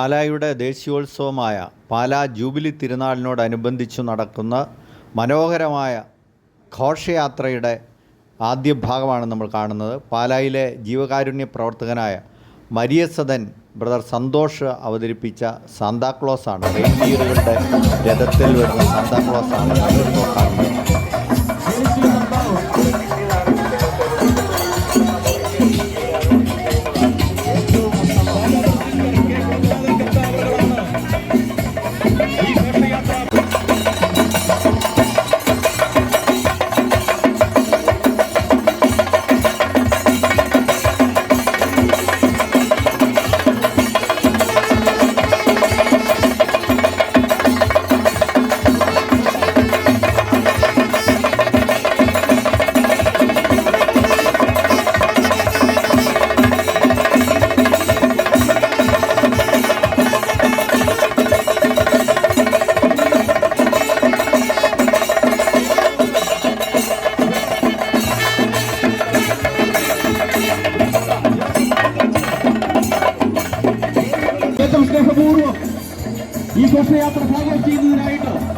പാലായുടെ ദേശീയോത്സവമായ Pala jubilee തിരുനാളിനോടനുബന്ധിച്ചു നടക്കുന്ന മനോഹരമായ ഘോഷയാത്രയുടെ ആദ്യ ഭാഗമാണ് നമ്മൾ കാണുന്നത്. പാലായിലെ ജീവകാരുണ്യ പ്രവർത്തകനായ മരിയസദൻ ബ്രദർ സന്തോഷ് അവതരിപ്പിച്ച സാന്താക്ലോസാണ്. റെയിൻഡിയറുകളുടെ രഥത്തിൽ വരുന്ന സാന്താക്ലോസാണ് നമ്മളിപ്പോൾ കാണുന്നത്.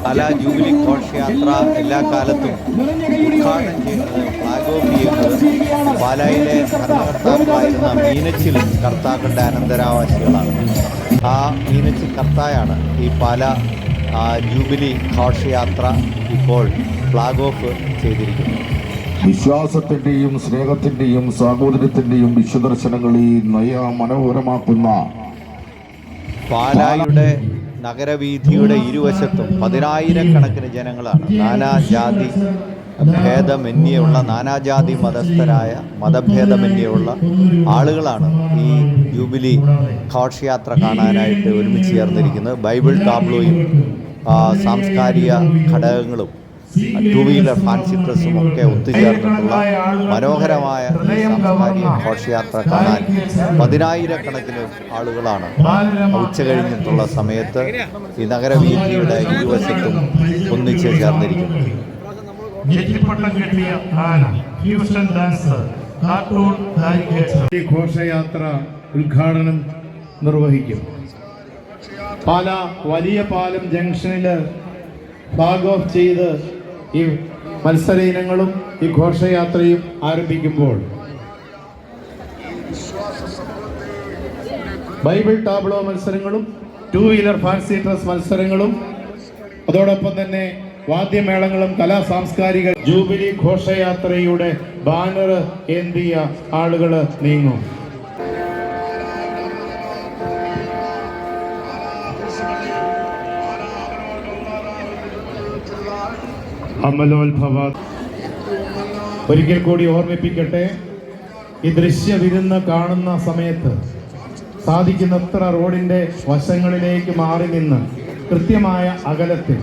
പാലാ ജൂബിലി ഘോഷയാത്ര എല്ലാ കാലത്തും ഉദ്ഘാടനം ചെയ്യുന്നത്, ഫ്ലാഗ് ഓഫ് ചെയ്യുന്നത് പാലായിലെ ഭരണകർത്താക്കളായിരുന്ന മീനച്ചിൽ കർത്താക്കളുടെ അനന്തരാവകാശികളാണ്. ആ മീനച്ചിൽ കർത്തായാണ് ഈ പാലാ ജൂബിലി ഘോഷയാത്ര ഇപ്പോൾ ഫ്ലാഗ് ഓഫ് ചെയ്തിരിക്കുന്നത്. വിശ്വാസത്തിന്റെയും സ്നേഹത്തിന്റെയും സാഹോദര്യത്തിന്റെയും വിശ്വദർശനങ്ങളെ മനോഹരമാക്കുന്ന പാലായുടെ നഗരവീഥിയുടെ ഇരുവശത്തും പതിനായിരക്കണക്കിന് ജനങ്ങളാണ്. നാനാജാതി ഭേദമന്യുള്ള നാനാജാതി മതസ്ഥരായ മതഭേദമന്യുള്ള ആളുകളാണ് ഈ ജൂബിലി ഘോഷയാത്ര കാണാനായിട്ട് ഒരുമിച്ച് ചേർന്നിരിക്കുന്നത്. ബൈബിൾ ടാബ്ലോയും സാംസ്കാരിക ഘടകങ്ങളും ടൂ വീലർ ഫാൻസി ഡ്രസ്സും ഒക്കെ ഒത്തുചേർന്നിട്ടുള്ള മനോഹരമായ സാംസ്കാരിക ഘോഷയാത്ര കാണാൻ പതിനായിരക്കണക്കിന് ആളുകളാണ് ഉച്ച കഴിഞ്ഞിട്ടുള്ള സമയത്ത് ഈ നഗരവീഥിയുടെ ഇരുവശത്തും ഒന്നിച്ച് ചേർന്നിരിക്കുന്നത്. ഘോഷയാത്ര ഉദ്ഘാടനം നിർവഹിക്കും. പാല വലിയ പാലം ജംഗ്ഷനിൽ ഫ്ലാഗ് ഓഫ് ചെയ്ത് ഈ മത്സര ഇനങ്ങളും ഈ ഘോഷയാത്രയും ആരംഭിക്കുമ്പോൾ ബൈബിൾ ടാബ്ലോ മത്സരങ്ങളും ടൂ വീലർ ഫാൻസി ഡ്രസ് മത്സരങ്ങളും അതോടൊപ്പം തന്നെ വാദ്യമേളങ്ങളും കലാ സാംസ്കാരിക ജൂബിലി ഘോഷയാത്രയുടെ ബാനർ ഏന്തിയ ആളുകൾ നീങ്ങും. അമലോത്ഭവ ഒരിക്കൽ കൂടി ഓർമ്മിപ്പിക്കട്ടെ, ഈ ദൃശ്യവിരുന്ന് കാണുന്ന സമയത്ത് സാധിക്കുന്നത്ര റോഡിൻ്റെ വശങ്ങളിലേക്ക് മാറി നിന്ന് കൃത്യമായ അകലത്തിൽ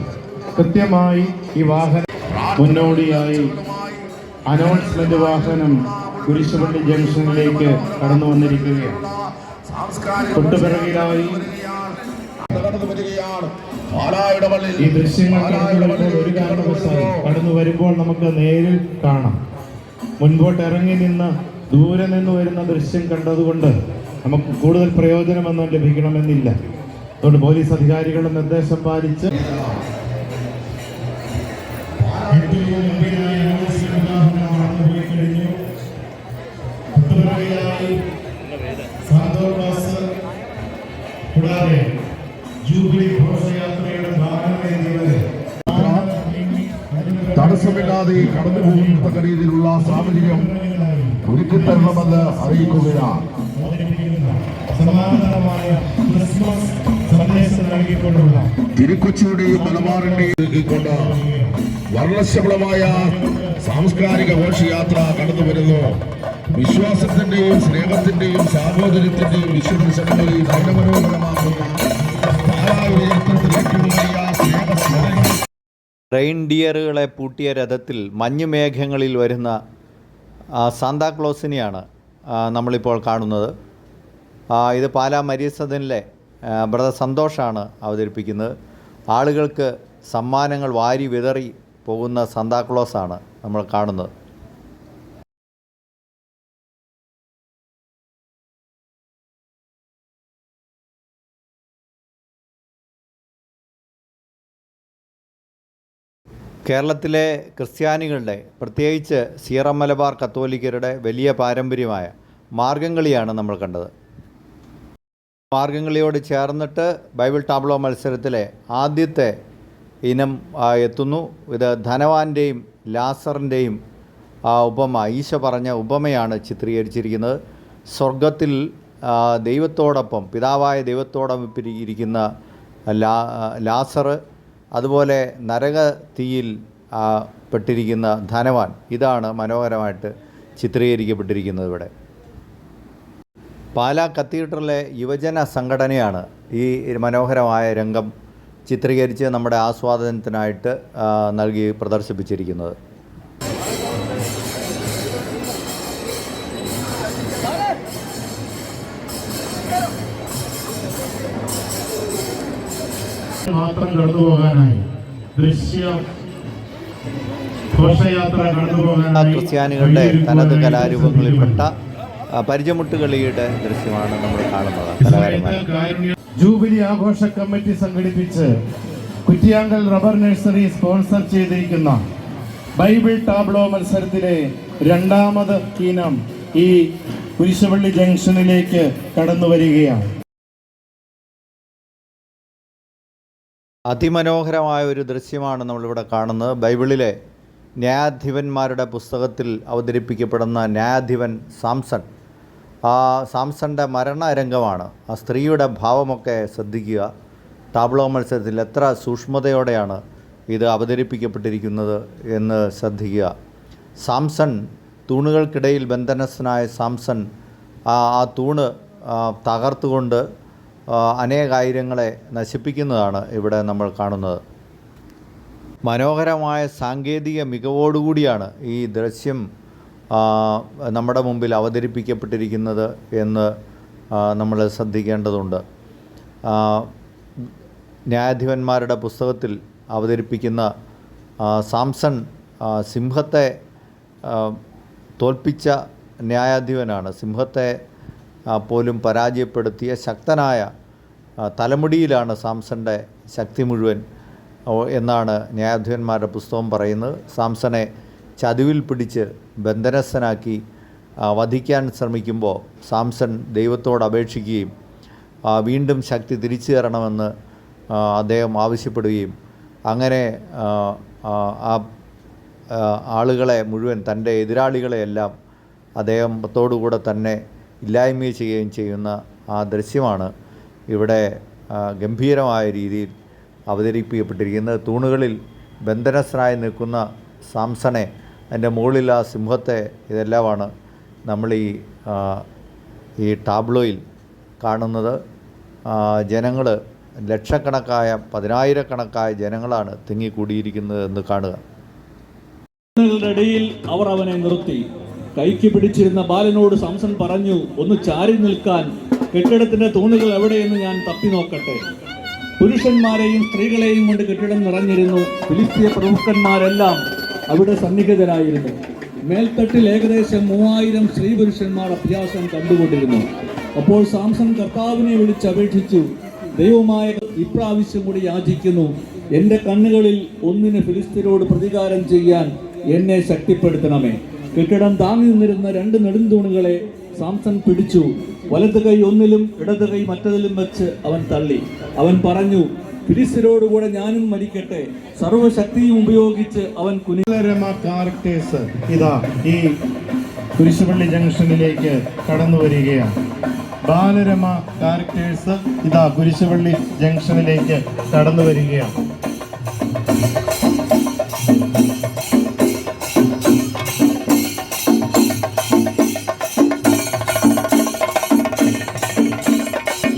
കൃത്യമായി ഈ വാഹനം മുന്നോടിയായി അനൗൺസ്മെന്റ് വാഹനം കുരിശുപള്ളി ജംഗ്ഷനിലേക്ക് കടന്നു വന്നിരിക്കുകയാണ്. തൊട്ടുപിറകിലായി ഈ ദൃശ്യങ്ങൾ ഒരു കാരണവശാലും കടന്നു വരുമ്പോൾ നമുക്ക് നേരിൽ കാണാം. മുൻപോട്ട് ഇറങ്ങി നിന്ന് ദൂരെ നിന്ന് വരുന്ന ദൃശ്യം കണ്ടതുകൊണ്ട് നമുക്ക് കൂടുതൽ പ്രയോജനമൊന്നും ലഭിക്കണമെന്നില്ല. അതുകൊണ്ട് പോലീസ് അധികാരികളുടെ നിർദ്ദേശം പാലിച്ച് കൂടാതെ ജൂബിലി ഘോഷയാത്രയുടെ തടസ്സമില്ലാതെ കടന്നു പോകുന്ന രീതിയിലുള്ള സാഹചര്യം ഒരുക്കിത്തരണമെന്ന് അറിയിക്കുകയാണ്. തിരുക്കൊച്ചിയുടെയും മലബാറിന്റെയും കൊണ്ട് വർണ്ണശബളമായ സാംസ്കാരിക ഘോഷയാത്ര കടന്നു വരുന്നു. വിശ്വാസത്തിന്റെയും സ്നേഹത്തിന്റെയും സാഹോദര്യത്തിന്റെയും വിശ്വദർശനങ്ങളെ നയനമനോഹരമാക്കുന്ന റെയിൻഡിയറുകളെ പൂട്ടിയ രഥത്തിൽ മഞ്ഞുമേഘങ്ങളിൽ വരുന്ന സാന്താക്ലോസിനെയാണ് നമ്മളിപ്പോൾ കാണുന്നത്. ഇത് പാലാ മരിയസദനിലെ ബ്രദർ സന്തോഷാണ് അവതരിപ്പിക്കുന്നത്. ആളുകൾക്ക് സമ്മാനങ്ങൾ വാരി വിതറി പോകുന്ന സാന്താക്ലോസാണ് നമ്മൾ കാണുന്നത്. കേരളത്തിലെ ക്രിസ്ത്യാനികളുടെ, പ്രത്യേകിച്ച് സീറ മലബാർ കത്തോലിക്കരുടെ വലിയ പാരമ്പര്യമായ മാർഗംകളിയാണ് നമ്മൾ കണ്ടത്. മാർഗംകളിയോട് ചേർന്നിട്ട് ബൈബിൾ ടാബ്ലോ മത്സരത്തിലെ ആദ്യത്തെ ഇനം എത്തുന്നു. ഇത് ധനവാന്റെയും ലാസറിൻ്റെയും ഉപമ, ഈശോ പറഞ്ഞ ഉപമയാണ് ചിത്രീകരിച്ചിരിക്കുന്നത്. സ്വർഗത്തിൽ ദൈവത്തോടൊപ്പം, പിതാവായ ദൈവത്തോടൊപ്പം ഇരിക്കുന്ന ലാസർ, അതുപോലെ നരക തീയിൽ പെട്ടിരിക്കുന്ന ധനവാൻ. ഇതാണ് മനോഹരമായിട്ട് ചിത്രീകരിക്കപ്പെട്ടിരിക്കുന്നത് ഇവിടെ. പാലാ കത്തീഡ്രലിലെ യുവജന സംഘടനയാണ് ഈ മനോഹരമായ രംഗം ചിത്രീകരിച്ച് നമ്മുടെ ആസ്വാദനത്തിനായിട്ട് നൽകി പ്രദർശിപ്പിച്ചിരിക്കുന്നത്. മാത്രം കടന്നു പോകാനായി ഘോഷയാത്ര കടന്നു പോകാനായി ക്രിസ്ത്യാനികളുടെ തനത് കലാരൂപങ്ങളിൽപ്പെട്ട പരിചമുട്ടുകളിയുടെ ദൃശ്യമാണ് നമ്മൾ കാണുന്നത്. കലാകാരന്മാർ ജൂബിലി ആഘോഷ കമ്മിറ്റി സംഘടിപ്പിച്ച് കുറ്റിയാങ്കൽ റബ്ബർ നഴ്സറി സ്പോൺസർ ചെയ്തിരിക്കുന്ന ബൈബിൾ ടാബ്ലോ മത്സരത്തിലെ രണ്ടാമത് ഇനം ഈ കുരിശുപള്ളി ജംഗ്ഷനിലേക്ക് കടന്നു വരികയാണ്. അതിമനോഹരമായ ഒരു ദൃശ്യമാണ് നമ്മളിവിടെ കാണുന്നത്. ബൈബിളിലെ ന്യായാധിപന്മാരുടെ പുസ്തകത്തിൽ അവതരിപ്പിക്കപ്പെടുന്ന ന്യായാധിപൻ സാംസൺ. ആ സാംസന്റെ മരണരംഗമാണ്. ആ സ്ത്രീയുടെ ഭാവമൊക്കെ ശ്രദ്ധിക്കുക. ടാബ്ലോ മത്സരത്തിൽ എത്ര സൂക്ഷ്മതയോടെയാണ് ഇത് അവതരിപ്പിക്കപ്പെട്ടിരിക്കുന്നത് എന്ന് ശ്രദ്ധിക്കുക. സാംസൺ, തൂണുകൾക്കിടയിൽ ബന്ധനസ്ഥനായ സാംസൺ ആ തൂണ് തകർത്തുകൊണ്ട് അനേകായിരങ്ങളെ നശിപ്പിക്കുന്നതാണ് ഇവിടെ നമ്മൾ കാണുന്നത്. മനോഹരമായ സാങ്കേതിക മികവോടുകൂടിയാണ് ഈ ദൃശ്യം നമ്മുടെ മുമ്പിൽ അവതരിപ്പിക്കപ്പെട്ടിരിക്കുന്നത് എന്ന് നമ്മൾ ശ്രദ്ധിക്കേണ്ടതുണ്ട്. ന്യായാധിപന്മാരുടെ പുസ്തകത്തിൽ അവതരിപ്പിക്കുന്ന സാംസൺ സിംഹത്തെ തോൽപ്പിച്ച ന്യായാധിപനാണ്. സിംഹത്തെ പോലും പരാജയപ്പെടുത്തിയ ശക്തനായ തലമുടിയിലാണ് സാംസന്റെ ശക്തി മുഴുവൻ എന്നാണ് ന്യായാധിപന്മാരുടെ പുസ്തകം പറയുന്നത്. സാംസനെ ചതുവിൽ പിടിച്ച് ബന്ധനസ്ഥനാക്കി വധിക്കാൻ ശ്രമിക്കുമ്പോൾ സാംസൺ ദൈവത്തോട് അപേക്ഷിക്കുകയും വീണ്ടും ശക്തി തിരിച്ചു തരണമെന്ന് അദ്ദേഹം ആവശ്യപ്പെടുകയും അങ്ങനെ ആ ആളുകളെ മുഴുവൻ, തൻ്റെ എതിരാളികളെയെല്ലാം അദ്ദേഹത്തോടുകൂടെ തന്നെ ഇല്ലായ്മ ചെയ്യുകയും ചെയ്യുന്ന ആ ദൃശ്യമാണ് ഇവിടെ ഗംഭീരമായ രീതിയിൽ അവതരിപ്പിക്കപ്പെട്ടിരിക്കുന്നത്. തൂണുകളിൽ ബന്ധനസ്ഥനായി നിൽക്കുന്ന സാംസനെ, അതിൻ്റെ മുകളിൽ ആ സിംഹത്തെ, ഇതെല്ലാമാണ് നമ്മൾ ഈ ടാബ്ലോയിൽ കാണുന്നത്. ജനങ്ങൾ, ലക്ഷക്കണക്കായ, പതിനായിരക്കണക്കായ ജനങ്ങളാണ് തിങ്ങിക്കൂടിയിരിക്കുന്നത് എന്ന് കാണുക. ഇടയിൽ അവർ അവനെ നിർത്തി. കൈക്ക് പിടിച്ചിരുന്ന ബാലനോട് സാംസൺ പറഞ്ഞു, ഒന്ന് ചാരി നിൽക്കാൻ, കെട്ടിടത്തിന്റെ തൂണുകൾ എവിടെയെന്ന് ഞാൻ തപ്പി നോക്കട്ടെ. പുരുഷന്മാരെയും സ്ത്രീകളെയും കൊണ്ട് കെട്ടിടം നിറഞ്ഞിരുന്നു. ഫിലിസ്തീയ പ്രമുഖന്മാരെല്ലാം അവിടെ സന്നിഹിതരായിരുന്നു. മേൽത്തട്ടിൽ ഏകദേശം 3000 സ്ത്രീ പുരുഷന്മാർ അഭ്യാസം കണ്ടുകൊണ്ടിരുന്നു. അപ്പോൾ സാംസൺ കർത്താവിനെ വിളിച്ചപേക്ഷിച്ചു, ദൈവമായ ഇപ്രാവശ്യം കൂടി യാചിക്കുന്നു, എൻ്റെ കണ്ണുകളിൽ ഒന്നിന് ഫിലിസ്തീനോട് പ്രതികാരം ചെയ്യാൻ എന്നെ ശക്തിപ്പെടുത്തണമേ. കെട്ടിടം താങ്ങി നിന്നിരുന്ന 2 നെടുന്തൂണുകളെ സാംസൺ പിടിച്ചു. വലത് കൈ ഒന്നിലും ഇടത് കൈ മറ്റതിലും വെച്ച് അവൻ തള്ളി. അവൻ പറഞ്ഞു, ഫിലിസ്തീനോടുകൂടെ ഞാനും മരിക്കട്ടെ. സർവശക്തിയും ഉപയോഗിച്ച് അവൻ ക്യാരക്ടേഴ്സ് ഇതാ ഈ കുരിശുപള്ളി ജംഗ്ഷനിലേക്ക് കടന്നു വരികയാണ്. ബാലരമ ക്യാരക്ടേഴ്സ് ഇതാ കുരിശുപള്ളി ജംഗ്ഷനിലേക്ക് കടന്നു വരികയാണ്.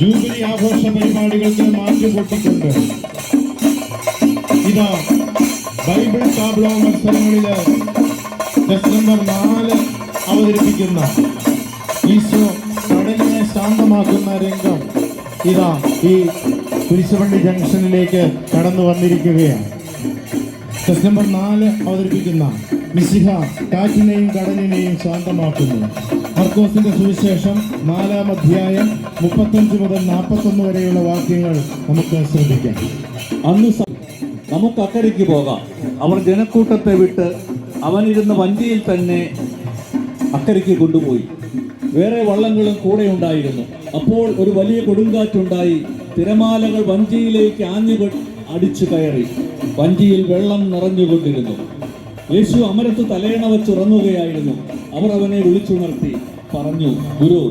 ജൂബിലി ആഘോഷ പരിപാടികൾക്ക് മാറ്റുകൂട്ടിക്കൊണ്ട് ഇതാ ബൈബിൾ ടാബ്ലോ മത്സരങ്ങളില് ഡിസംബർ 4 അവതരിപ്പിക്കുന്ന ഈശോ കടലിനെ ശാന്തമാക്കുന്ന രംഗം ഇതാ ഈ കുരിശുപള്ളി ജംഗ്ഷനിലേക്ക് കടന്നു വന്നിരിക്കുകയാണ്. ഡിസംബർ 4 അവതരിപ്പിക്കുന്ന മിശിഹ കാറ്റിനെയും കടലിനെയും ശാന്തമാക്കുന്നു. മർക്കോസിന്റെ സുവിശേഷം 4-ാം അധ്യായം 35 മുതൽ 41 വരെയുള്ള വാക്യങ്ങൾ നമുക്ക് ശ്രദ്ധിക്കാം. അന്ന് നമുക്ക് അക്കരയ്ക്ക് പോകാം. അവർ ജനക്കൂട്ടത്തെ വിട്ട് അവനിരുന്ന വഞ്ചിയിൽ തന്നെ അക്കരയ്ക്ക് കൊണ്ടുപോയി. വേറെ വള്ളങ്ങളും കൂടെ ഉണ്ടായിരുന്നു. അപ്പോൾ ഒരു വലിയ കൊടുങ്കാറ്റുണ്ടായി. തിരമാലകൾ വഞ്ചിയിലേക്ക് അടിച്ചു കയറി. വഞ്ചിയിൽ വെള്ളം നിറഞ്ഞുകൊണ്ടിരുന്നു. യേശു അമരത്ത് തലയണ വച്ചുറങ്ങുകയായിരുന്നു. അവർ അവനെ വിളിച്ചുണർത്തി പറഞ്ഞു, ഗുരു,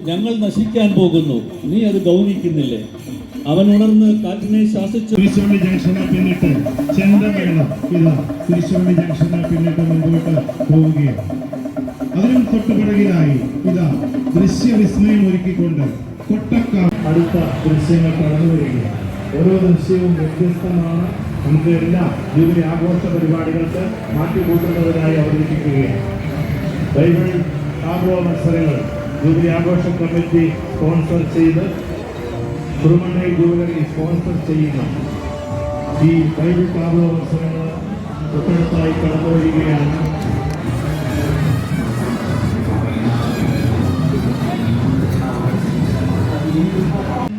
ഞങ്ങൾ നശിക്കാൻ പോകുന്നു, നീ അത് ഗൗനിക്കുന്നില്ലേ? അവൻ ഉണർന്ന് കാറ്റിനെ ശാസിച്ചു. കുരിശുപള്ളി ജംഗ്ഷനെ പിന്നിട്ട് ചെണ്ടമേളം ഇതാ കുരിശുപള്ളി ജംഗ്ഷനെ പിന്നിട്ട് മുമ്പോട്ട് പോവുകയാണ്. അതിനും തൊട്ടുപിറകിലായി ഇതാ ദൃശ്യവിസ്മയം ഒരുക്കിക്കൊണ്ട് കൊട്ടക്കാർ അടുത്ത ദൃശ്യങ്ങൾ കടന്നു വരികയാണ്. ഓരോ ദൃശ്യവും വ്യത്യസ്തമാണ്. നമുക്ക് എല്ലാ ജൂബിലി ആഘോഷ പരിപാടികൾക്ക് മാറ്റിക്കൂട്ടുന്നതിനായി അവതരിപ്പിക്കുകയാണ്. ബൈബിൾ ടാബ്ലോ മത്സരങ്ങൾ ജൂബിലി ആഘോഷ കമ്മിറ്റി സ്പോൺസർ ചെയ്ത് കുറുമണ്ണൈ ജൂബിലി സ്പോൺസർ ചെയ്യുന്ന ഈ ബൈബിൾ ടാബ്ലോ മത്സരങ്ങൾ തൊട്ടടുത്തായി കടന്നു വരികയാണ്.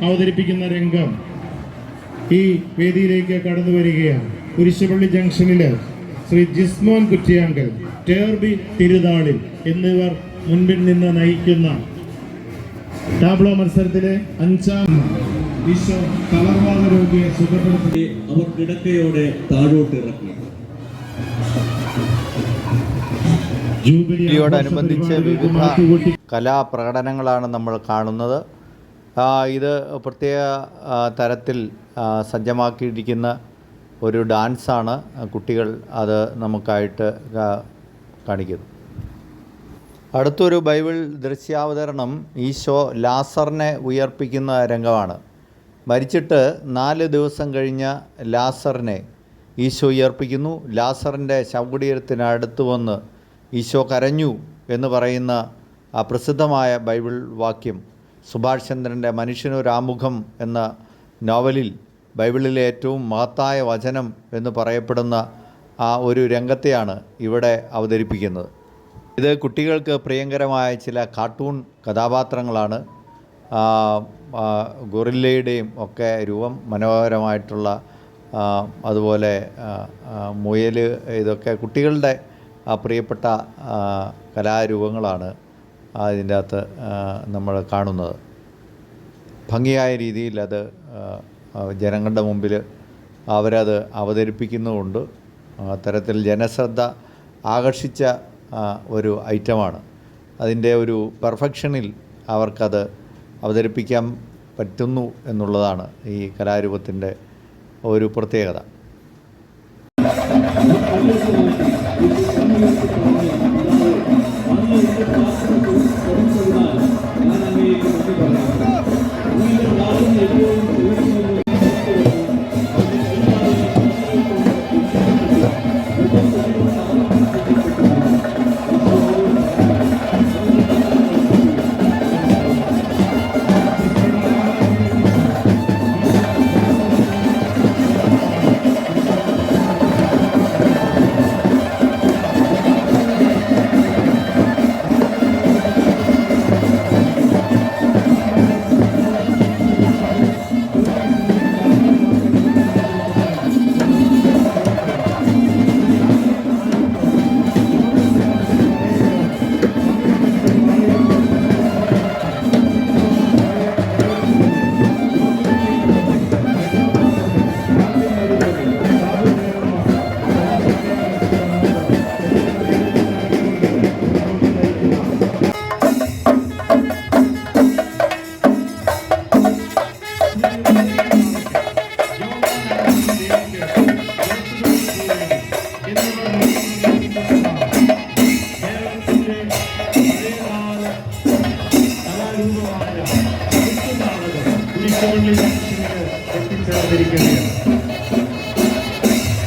അവതരിപ്പിക്കുന്ന രംഗം ഈ വേദിയിലേക്ക് കടന്നു വരികയാണ്. കുരിശുപള്ളി ജംഗ്ഷനില് ശ്രീ ജിസ്മോൻ കുറ്റിയാങ്കൽ, ടേർബി തിരുതാളിൽ എന്നിവർ മുൻപിൽ നിന്ന് നയിക്കുന്ന ടാബ്ലോ മത്സരത്തിലെ 5ാം ഈശോ തളർവാദ രോഗിയെ സുഖപ്പെടുത്തി അവർ കിടക്കയോടെ താഴോട്ടിറക്കി. ജൂബിലിയോടനുബന്ധിച്ച് വിവിധ കലാപ്രകടനങ്ങളാണ് നമ്മൾ കാണുന്നത്. ഇത് പ്രത്യേക തരത്തിൽ സജ്ജമാക്കിയിരിക്കുന്ന ഒരു ഡാൻസാണ്. കുട്ടികൾ അത് നമുക്കായിട്ട് കാണിക്കുന്നു. അടുത്തൊരു ബൈബിൾ ദൃശ്യാവതരണം ഈശോ ലാസറിനെ ഉയർപ്പിക്കുന്ന രംഗമാണ്. മരിച്ചിട്ട് 4 ദിവസം കഴിഞ്ഞ ലാസറിനെ ഈശോ ഉയർപ്പിക്കുന്നു. ലാസറിൻ്റെ ശവകുടീരത്തിനടുത്ത് വന്ന് ഈശോ കരഞ്ഞു എന്ന് പറയുന്ന ആ പ്രസിദ്ധമായ ബൈബിൾ വാക്യം സുഭാഷ് ചന്ദ്രൻ്റെ മനുഷ്യനൊരാമുഖം എന്ന നോവലിൽ ബൈബിളിലെ ഏറ്റവും മഹത്തായ വചനം എന്ന് പറയപ്പെടുന്ന ആ ഒരു രംഗത്തെയാണ് ഇവിടെ അവതരിപ്പിക്കുന്നത്. ഇത് കുട്ടികൾക്ക് പ്രിയങ്കരമായ ചില കാർട്ടൂൺ കഥാപാത്രങ്ങളാണ്. ഗൊറില്ലയുടെയും ഒക്കെ രൂപം മനോഹരമായിട്ടുള്ള, അതുപോലെ മുയൽ, ഇതൊക്കെ കുട്ടികളുടെ പ്രിയപ്പെട്ട കലാരൂപങ്ങളാണ് ഇതിൻ്റെ അകത്ത് നമ്മൾ കാണുന്നത്. ഭംഗിയായ രീതിയിൽ അത് ജനങ്ങളുടെ മുമ്പിൽ അവരത് അവതരിപ്പിക്കുന്നുമുണ്ട്. അത്തരത്തിൽ ജനശ്രദ്ധ ആകർഷിച്ച ഒരു ഐറ്റമാണ്. അതിൻ്റെ ഒരു പെർഫെക്ഷനിൽ അവർക്കത് അവതരിപ്പിക്കാൻ പറ്റുന്നു എന്നുള്ളതാണ് ഈ കലാരൂപത്തിൻ്റെ ഒരു പ്രത്യേകത.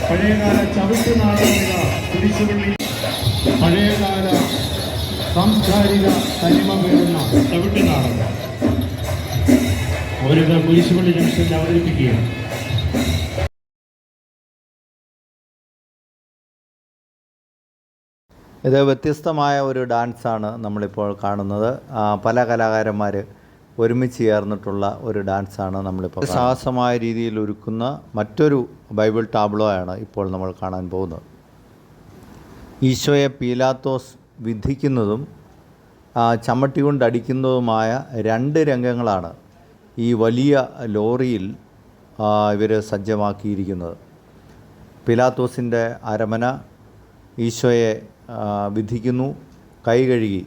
പഴയകാല ചവിട്ടുനാടക കുരിശുപള്ളി, പഴയകാല സാംസ്കാരിക തനിമ പേരുന്ന ചവിട്ടുനാടകം ഒരു കുരിശുപള്ളി ജംഗ്ഷനിൽ അവതരിപ്പിക്കുകയാണ്. ഇത് വ്യത്യസ്തമായ ഒരു ഡാൻസാണ് നമ്മളിപ്പോൾ കാണുന്നത്. പല കലാകാരന്മാർ ഒരുമിച്ച് ചേർന്നിട്ടുള്ള ഒരു ഡാൻസാണ് നമ്മളിപ്പോൾ സാഹസമായ രീതിയിൽ ഒരുക്കുന്ന മറ്റൊരു ബൈബിൾ ടാബ്ലോ ആണ് ഇപ്പോൾ നമ്മൾ കാണാൻ പോകുന്നത്. ഈശോയെ പീലാത്തോസ് വിധിക്കുന്നതും ചമ്മട്ടി കൊണ്ടടിക്കുന്നതുമായ 2 രംഗങ്ങളാണ് ഈ വലിയ ലോറിയിൽ ഇവർ സജ്ജമാക്കിയിരിക്കുന്നത്. പീലാത്തോസിൻ്റെ അരമന ഈശോയെ വിധിക്കുന്നു. കൈ കഴുകി,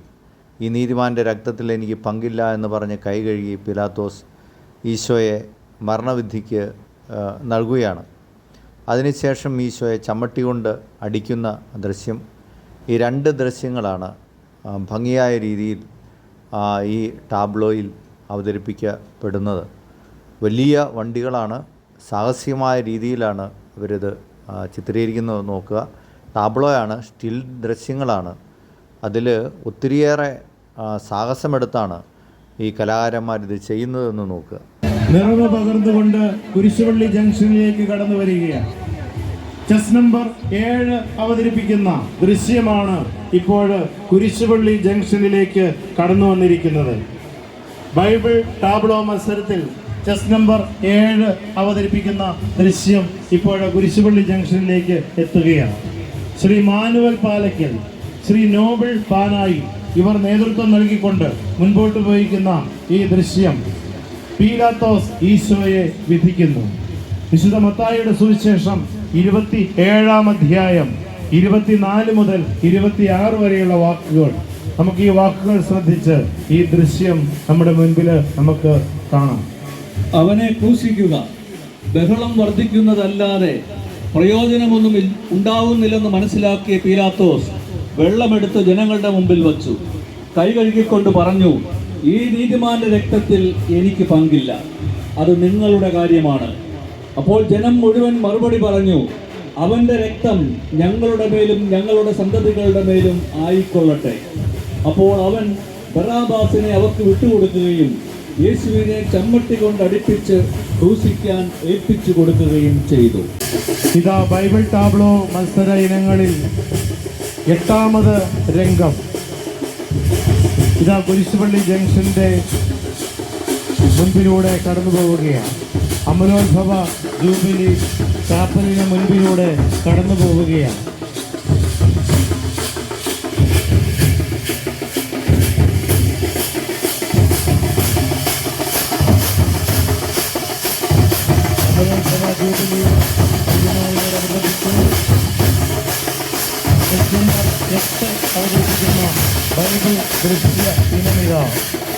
ഈ നീതിമാൻ്റെ രക്തത്തിൽ എനിക്ക് പങ്കില്ല എന്ന് പറഞ്ഞ് കൈ കഴുകി പീലാത്തോസ് ഈശോയെ മരണവിധിക്ക് നൽകുകയാണ്. അതിനുശേഷം ഈശോയെ ചമ്മട്ടി കൊണ്ട് അടിക്കുന്ന ദൃശ്യം. ഈ 2 ദൃശ്യങ്ങളാണ് ഭംഗിയായ രീതിയിൽ ഈ ടാബ്ലോയിൽ അവതരിപ്പിക്കപ്പെടുന്നത്. വലിയ വണ്ടികളാണ്, സാഹസികമായ രീതിയിലാണ് ഇവരിത് ചിത്രീകരിക്കുന്നത്. നോക്കുക, ടാബ്ലോയാണ്, സ്റ്റിൽ ദൃശ്യങ്ങളാണ്. അതിൽ ഒത്തിരിയേറെ സാഹസമെടുത്താണ് ഈ കലാകാരന്മാരിത് ചെയ്യുന്നതെന്ന് നോക്കുക. നിറവ് പകർന്നുകൊണ്ട് കുരിശുപള്ളി ജംഗ്ഷനിലേക്ക് കടന്നു വരികയാണ്. ചെസ് നമ്പർ 7 അവതരിപ്പിക്കുന്ന ദൃശ്യമാണ് ഇപ്പോൾ കുരിശുപള്ളി ജംഗ്ഷനിലേക്ക് കടന്നു വന്നിരിക്കുന്നത്. ബൈബിൾ ടാബ്ലോ മത്സരത്തിൽ ചെസ് നമ്പർ 7 അവതരിപ്പിക്കുന്ന ദൃശ്യം ഇപ്പോൾ കുരിശുപള്ളി ജംഗ്ഷനിലേക്ക് എത്തുകയാണ്. ശ്രീ മാനുവൽ പാലക്കൽ, ശ്രീ നോബിൾ പാനായി ഇവർ നേതൃത്വം നൽകിക്കൊണ്ട് മുൻപോട്ട് പോയിരിക്കുന്ന ഈ ദൃശ്യം പീലാത്തോസ് ഈശോയെ വിധിക്കുന്നു. വിശുദ്ധ മത്തായിയുടെ സുവിശേഷം 27-ാം അധ്യായം 24 മുതൽ 26 വരെയുള്ള വാക്കുകൾ. നമുക്ക് ഈ വാക്കുകൾ ശ്രദ്ധിച്ച് ഈ ദൃശ്യം നമ്മുടെ മുൻപിൽ നമുക്ക് കാണാം. അവനെ ക്രൂശിക്കുക, ബഹളം വർദ്ധിക്കുന്നതല്ലാതെ പ്രയോജനമൊന്നും ഉണ്ടാവുന്നില്ലെന്ന് മനസ്സിലാക്കിയ പീലാത്തോസ് വെള്ളമെടുത്ത് ജനങ്ങളുടെ മുമ്പിൽ വച്ചു. കൈ കഴുകിക്കൊണ്ട് പറഞ്ഞു, ഈ നീതിമാന്റെ രക്തത്തിൽ എനിക്ക് പങ്കില്ല, അത് നിങ്ങളുടെ കാര്യമാണ്. അപ്പോൾ ജനം മുഴുവൻ മറുപടി പറഞ്ഞു, അവന്റെ രക്തം ഞങ്ങളുടെ മേലും ഞങ്ങളുടെ സന്തതികളുടെ മേലും ആയിക്കൊള്ളട്ടെ. അപ്പോൾ അവൻ ബറാബാസിനെ അവർക്ക് വിട്ടുകൊടുക്കുകയും യേശുവിനെ ചമ്മട്ടി കൊണ്ട് അടിപ്പിച്ച് ക്രൂശിക്കാൻ ഏൽപ്പിച്ചു കൊടുക്കുകയും ചെയ്തു. ഇതാ ബൈബിൾ ടാബ്ലോ മത്സര ഇനങ്ങളിൽ 8ാമത് രംഗം. ഇതാ കുരിശുപള്ളി ജംഗ്ഷന്റെ മുൻപിലൂടെ കടന്നു പോവുകയാണ്. അമലോത്ഭവ ജൂബിലി ചാപ്പലിന് മുൻപിലൂടെ കടന്നു പോവുകയാണ്. അമലോത്ഭവ ജൂബിലി ഇതിനോടനുബന്ധിച്ച് 8 അവതരിപ്പിക്കുന്ന ബൈബിൾ ദൃശ്യ ഇനമിത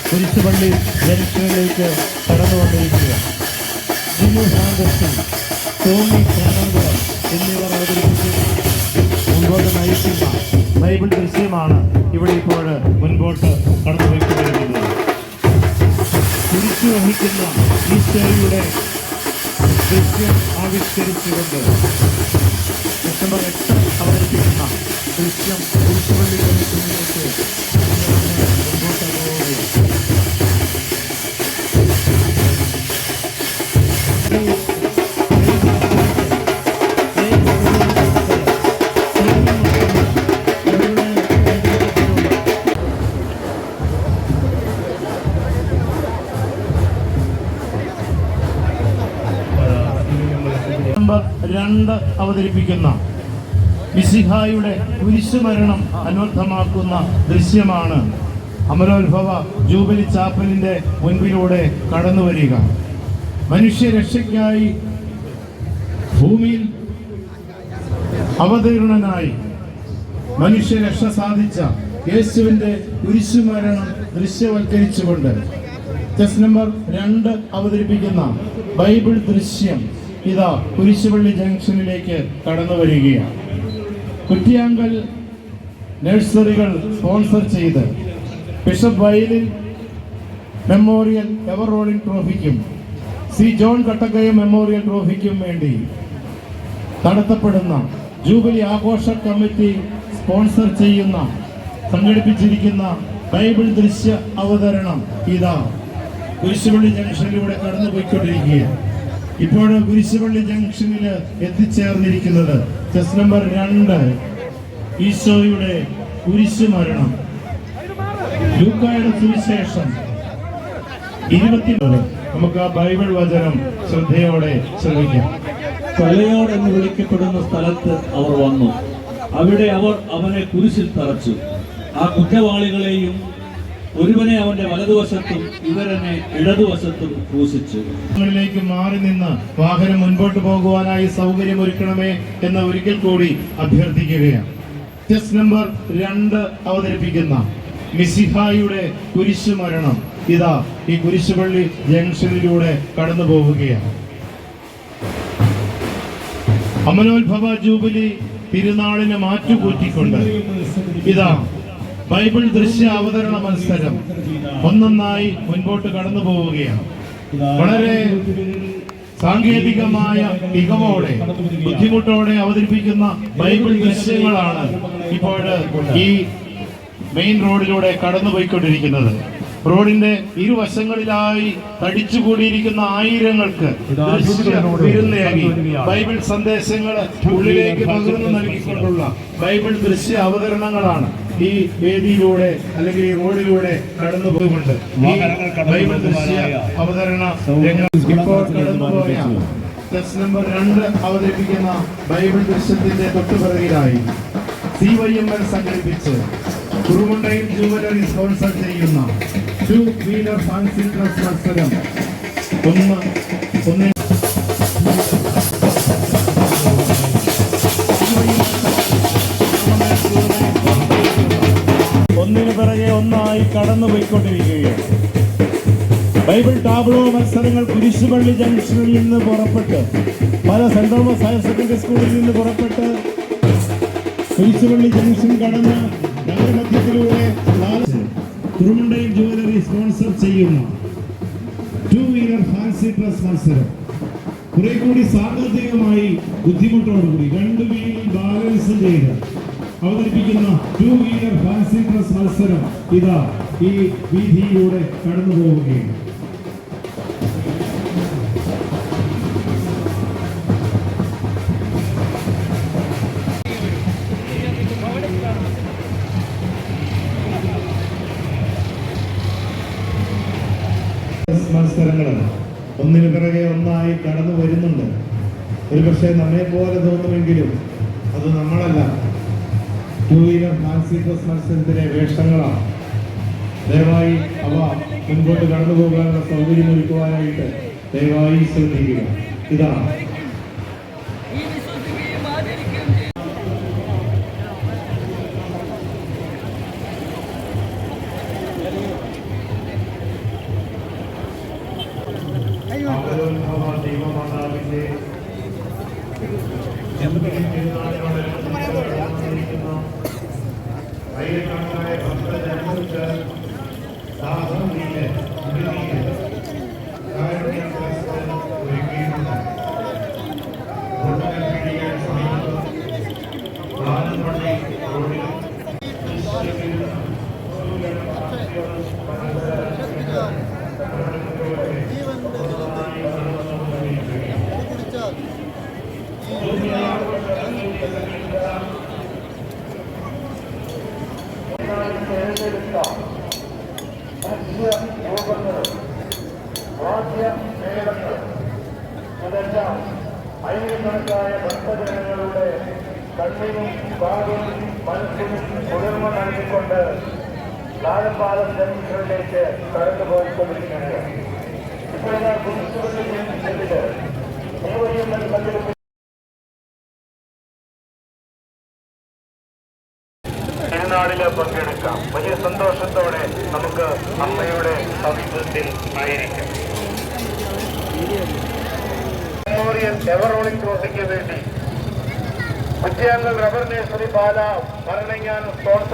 കുരിശുപള്ളി ജംഗ്ഷനിലേക്ക് കടന്നു വന്നിരിക്കുക. ജിനു സാന്തസിംഗ്, ടോമി ഫെർണാണ്ടോ എന്നിവർ അവതരിപ്പിച്ച് മുൻപോട്ട് നയിക്കുന്ന ബൈബിൾ ദൃശ്യമാണ് ഇവിടെ ഇപ്പോൾ മുൻപോട്ട് കടന്നു വയ്ക്കുന്നത്. കുരിശു വഹിക്കുന്ന ഈശോയുടെ ദൃശ്യം ആവിഷ്കരിച്ചുകൊണ്ട് ഡിസംബർ 8 അവതരിപ്പിക്കുന്ന ദൃശ്യം കുരിശുപള്ളി ജംഗ്ഷനിലേക്ക് മുൻപോട്ട് പോവുകയാണ്. നമ്പർ 2 അവതരിപ്പിക്കുന്ന മിശിഹായുടെ കുരിശുമരണം അനർത്ഥമാക്കുന്ന ദൃശ്യമാണ് അമലോത്ഭവ ജൂബിലി ചാപ്പലിന്റെ മുൻപിലൂടെ കടന്നു വരിക. മനുഷ്യരക്ഷയ്ക്കായി ഭൂമിയിൽ അവതീർണനായി മനുഷ്യരക്ഷ സാധിച്ച യേശുവിന്റെ കുരിശുമരണം ദൃശ്യവൽക്കരിച്ചുകൊണ്ട് ചെസ് നമ്പർ 2 അവതരിപ്പിക്കുന്ന ബൈബിൾ ദൃശ്യം ഇതാ കുരിശുപള്ളി ജംഗ്ഷനിലേക്ക് കടന്നു വരികയാണ്. കുറ്റിയാങ്കൽ നഴ്സറികൾ സ്പോൺസർ ചെയ്ത് bishop Vayalil memorial ever rolling ട്രോഫിക്കും സി ജോൺ കട്ടക്കയം മെമ്മോറിയൽ ട്രോഫിക്കും വേണ്ടി നടത്തപ്പെടുന്ന ജൂബിലി ആഘോഷ കമ്മിറ്റി സ്പോൺസർ ചെയ്യുന്ന സംഘടിപ്പിച്ചിരിക്കുന്ന ബൈബിൾ ദൃശ്യ അവതരണം ഇതാ കുരിശുപള്ളി ജംഗ്ഷനിലൂടെ കടന്നു പോയിക്കൊണ്ടിരിക്കുകയാണ്. ഇപ്പോൾ കുരിശുപള്ളി ജംഗ്ഷനിൽ എത്തിച്ചേർന്നിരിക്കുന്നത് ചെസ് നമ്പർ 2 ഈശോയുടെ കുരിശുമരണം. ലൂക്കായുടെ സുവിശേഷം നമുക്ക് ആ ബൈബിൾ വചനം ശ്രദ്ധയോടെ ശ്രമിക്കാം. കൊലയോട് എന്ന് വിളിക്കപ്പെടുന്ന സ്ഥലത്ത് അവർ വന്നു. അവിടെ അവർ അവനെ കുരിശിൽ തറച്ചു. ആ കുറ്റവാളികളെയും ഒരുവനെ അവന്റെ വലതുവശത്തും ഇവരനെ ഇടതുവശത്തും ക്രൂശിച്ചു. ിലേക്ക് മാറി നിന്ന് വാഹനം മുൻപോട്ട് പോകുവാനായി സൗകര്യമൊരുക്കണമേ എന്ന് ഒരിക്കൽ കൂടി അഭ്യർത്ഥിക്കുകയാണ്. ടെസ്റ്റ് നമ്പർ 2 അവതരിപ്പിക്കുന്ന മിശിഹായുടെ കുരിശു മരണം ഇതാ ഈ കുരിശുപള്ളി ജംഗ്ഷനിലൂടെ കടന്നു പോവുകയാണ്. അമലോത്ഭവ ജൂബിലി തിരുനാളിന് മാറ്റുകൂറ്റിക്കൊണ്ട് ഇതാ ബൈബിൾ ദൃശ്യ അവതരണ മത്സരം ഒന്നൊന്നായി മുൻപോട്ട് കടന്നു പോവുകയാണ്. വളരെ സാങ്കേതികമായ മികവോടെ ബുദ്ധിമുട്ടോടെ അവതരിപ്പിക്കുന്ന ബൈബിൾ ദൃശ്യങ്ങളാണ് ഇപ്പോൾ ഈ മെയിൻ റോഡിലൂടെ കടന്നുപോയിക്കൊണ്ടിരിക്കുന്നത്. റോഡിന്റെ ഇരുവശങ്ങളിലായി തടിച്ചുകൂടിയിരിക്കുന്ന ആയിരങ്ങൾക്ക് വിരുന്നയാകി ബൈബിൾ സന്ദേശങ്ങൾ ഉള്ളിലേക്ക് പകർന്നു നൽകിക്കൊണ്ടുള്ള ബൈബിൾ ദൃശ്യ അവതരണങ്ങളാണ് ഈ വേദിയിലൂടെ അല്ലെങ്കിൽ ഈ റോഡിലൂടെ കടന്നു പോകുന്നുണ്ട്. ഈ ബൈബിൾ ദൃശ്യ അവതരണ ഇപ്പോൾ കടന്നുപോയ ടെസ്റ്റ് നമ്പർ 2 അവതരിപ്പിക്കുന്ന ബൈബിൾ ദൃശ്യത്തിന്റെ തൊട്ടുപിറകിലായി CYML സംഘടിപ്പിച്ച് കുറുമുണ്ടയിൽ ജുവലറി സ്പോൺസർ ചെയ്യുന്ന 2 വീലർ ഫാൻസി ഡ്രസ് മത്സരം ഒന്നിനു പിറകെ ഒന്നായി കടന്നുപോയിക്കൊണ്ടിരിക്കുകയാണ്. ബൈബിൾ ടാബ്ലോ മത്സരങ്ങൾ കുരിശുപള്ളി ജംഗ്ഷനിൽ നിന്ന് പുറപ്പെട്ട് പല സെന്റ് തോമസ് ഹയർ സെക്കൻഡറി സ്കൂളിൽ നിന്ന് പുറപ്പെട്ട് കുരിശുപള്ളി ജംഗ്ഷൻ കടന്ന് നഗരമധ്യത്തിലൂടെ കുറുമുണ്ടയിൽ ജുവലറി സ്പോൺസർ ചെയ്യുന്ന 2 വീലർ ഫാൻസി ഡ്രസ് മത്സരം കുറെ കൂടി സാങ്കേതികമായി ബുദ്ധിമുട്ടോടുകൂടി 2 വീലിൽ ബാലൻസ് ചെയ്ത് അവതരിപ്പിക്കുന്ന 2 വീലർ ഫാൻസി ഡ്രസ് മത്സരം ഇതാ ഈ വീതിയിലൂടെ കടന്നു പോവുകയാണ്. മത്സരങ്ങൾ ഒന്നിനു പിറകെ ഒന്നായി കടന്നു വരുന്നുണ്ട്. ഒരു പക്ഷേ നമ്മെ പോലെ തോന്നുമെങ്കിലും അത് നമ്മളല്ല. 2 വീലർ ഫാൻസി ഡ്രസ് മത്സരത്തിലെ വേഷങ്ങളാണ്. ദയവായി അവ മുൻപോട്ട് കടന്നു പോകാനുള്ള സൗകര്യം ഒരുക്കുവാനായിട്ട് ദയവായി ശ്രദ്ധിക്കുക. ഇതാ ദൈവമാതാവിന്റെ ആയിരക്കണക്കായ ഭക്തജനങ്ങൾക്ക് ആയിരക്കണക്കായ ഭക്തജനങ്ങളുടെ കണ്ണിനും കാതും മനസ്സിനും കുളിർമ നൽകിക്കൊണ്ട് ലാലപ്പാലം ജംഗ്ഷനിലേക്ക് കടന്നുപോയിക്കൊണ്ടിരിക്കുകയാണ്. ഇപ്പോഴാ കുരിശുപള്ളി ജംഗ്ഷനില് CYML സംഘടിപ്പിച്ച തിരുനാളില് പങ്കെടുക്കാം. വലിയ സന്തോഷത്തോടെ നമുക്ക് അമ്മയുടെ സാന്നിധ്യത്തിൽ ആയിരിക്കാം. മെമ്മോറിയൽ എവറോളിക് ക്രോസിംഗിന് വേണ്ടി കുറ്റിയാങ്കൽ റബ്ബർ നേഴ്സറി പാല ഭരണങ്ങാനം സ്പോൺസർ